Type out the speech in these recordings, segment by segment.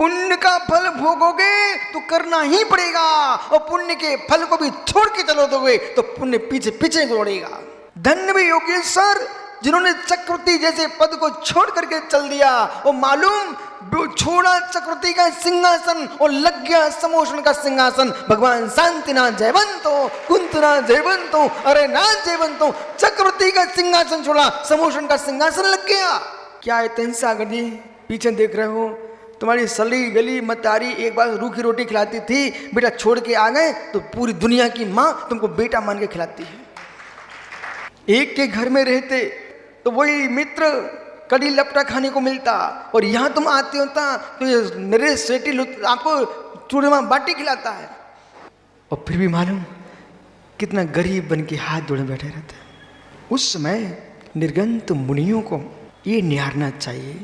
पुण्य का फल भोगोगे तो करना ही पड़ेगा, और पुण्य के फल को भी छोड़ के चलो दोगे तो पुण्य पीछे पीछे दौड़ेगा। धन्य भी योगेश्वर जिन्होंने चक्रवर्ती जैसे पद को छोड़ करके चल दिया, और मालूम छोड़ा चक्रवर्ती का सिंहासन और लग गया समोषण का सिंहासन। भगवान शांतिनाथ जयवंतो, कुंतनाथ जयवंतो, अरे नाथ जयवंतो, चक्रवर्ती का सिंहासन छोड़ा, समोषण का सिंहासन लग गया। क्या है तनसागर जी, पीछे देख रहे हो, तुम्हारी सली गली मतारी एक बार रूखी रोटी खिलाती थी, बेटा छोड़ के आ गए तो पूरी दुनिया की माँ तुमको बेटा मान के खिलाती है। एक के घर में रहते तो वही मित्र कड़ी लपटा खाने को मिलता, और यहाँ तुम आते होता तो ये नरेश सेठी आपको चूरमा बाटी खिलाता है, और फिर भी मालूम कितना गरीब बन के हाथ जोड़े बैठे रहते हैं। उस समय निर्गंत मुनियों को ये निहारना चाहिए,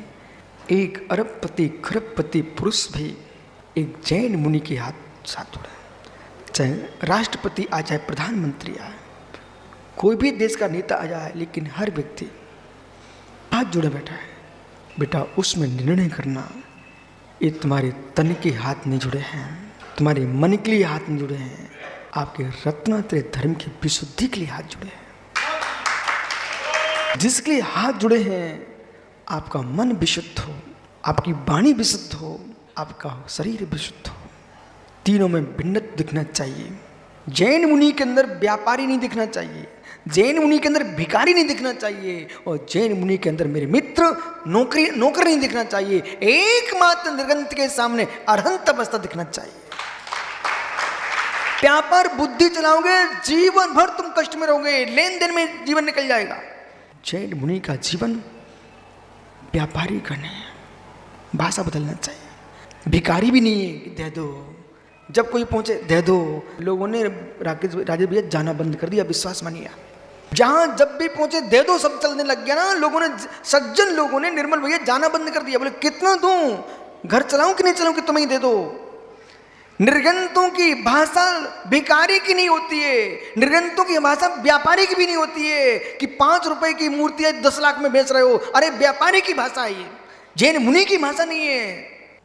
एक अरबपति खरबपति पुरुष भी एक जैन मुनि के हाथ साथ जोड़े, चाहे राष्ट्रपति आ जाए, प्रधानमंत्री आए, कोई भी देश का नेता आ जाए, लेकिन हर व्यक्ति हाथ जोड़े बैठा है। बेटा उसमें निर्णय करना, ये तुम्हारे तन के हाथ नहीं जुड़े हैं, तुम्हारे मन के लिए हाथ नहीं जुड़े हैं, आपके रत्नात्रय धर्म की विशुद्धि के लिए हाथ जुड़े हैं। जिसके लिए हाथ जुड़े हैं आपका मन विशुद्ध हो, आपकी वाणी विशुद्ध हो, आपका शरीर विशुद्ध हो, तीनों में भिन्नता दिखना चाहिए। जैन मुनि के अंदर व्यापारी नहीं दिखना चाहिए, जैन मुनि के अंदर भिखारी नहीं दिखना चाहिए, और जैन मुनि के अंदर मेरे मित्र नौकर नहीं दिखना चाहिए। एकमात्र निर्गंत के सामने अरहंत अवस्था दिखना चाहिए। व्यापार बुद्धि चलाओगे जीवन भर तुम कष्ट में रहोगे, लेन देन में जीवन निकल जाएगा। जैन मुनि का जीवन व्यापारी करने, भाषा बदलना चाहिए। भिखारी भी नहीं है कि दे दो, जब कोई पहुंचे दे दो। लोगों ने राजेश भैया जाना बंद कर दिया, विश्वास मानिए। जहां जब भी पहुंचे दे दो सब चलने लग गया ना, लोगों ने, सज्जन लोगों ने निर्मल भैया जाना बंद कर दिया। बोले कितना दूं, घर चलाऊं कि नहीं चलाऊं कि तुम्हें ही दे दो। निर्गंतों की भाषा भिखारी की नहीं होती है, निर्गंतों की भाषा व्यापारी की भी नहीं होती है कि 5 रुपए की मूर्ति है 10 लाख में बेच रहे हो। अरे व्यापारी की भाषा है ये, जैन मुनि की भाषा नहीं है।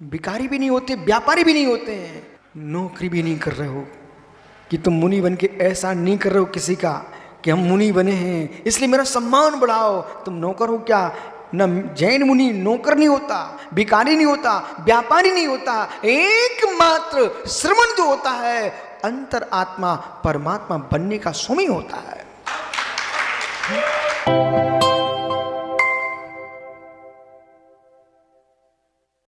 भिखारी भी नहीं होते, व्यापारी भी नहीं होते हैं, नौकरी भी नहीं कर रहे हो कि तुम मुनि बन के ऐसा नहीं कर रहे हो किसी का कि हम मुनि बने हैं इसलिए मेरा सम्मान बढ़ाओ। तुम नौकर हो क्या? न जैन मुनि नौकर नहीं होता, भिखारी नहीं होता, व्यापारी नहीं होता। एकमात्र श्रवण जो होता है अंतर आत्मा परमात्मा बनने का स्वामी होता है।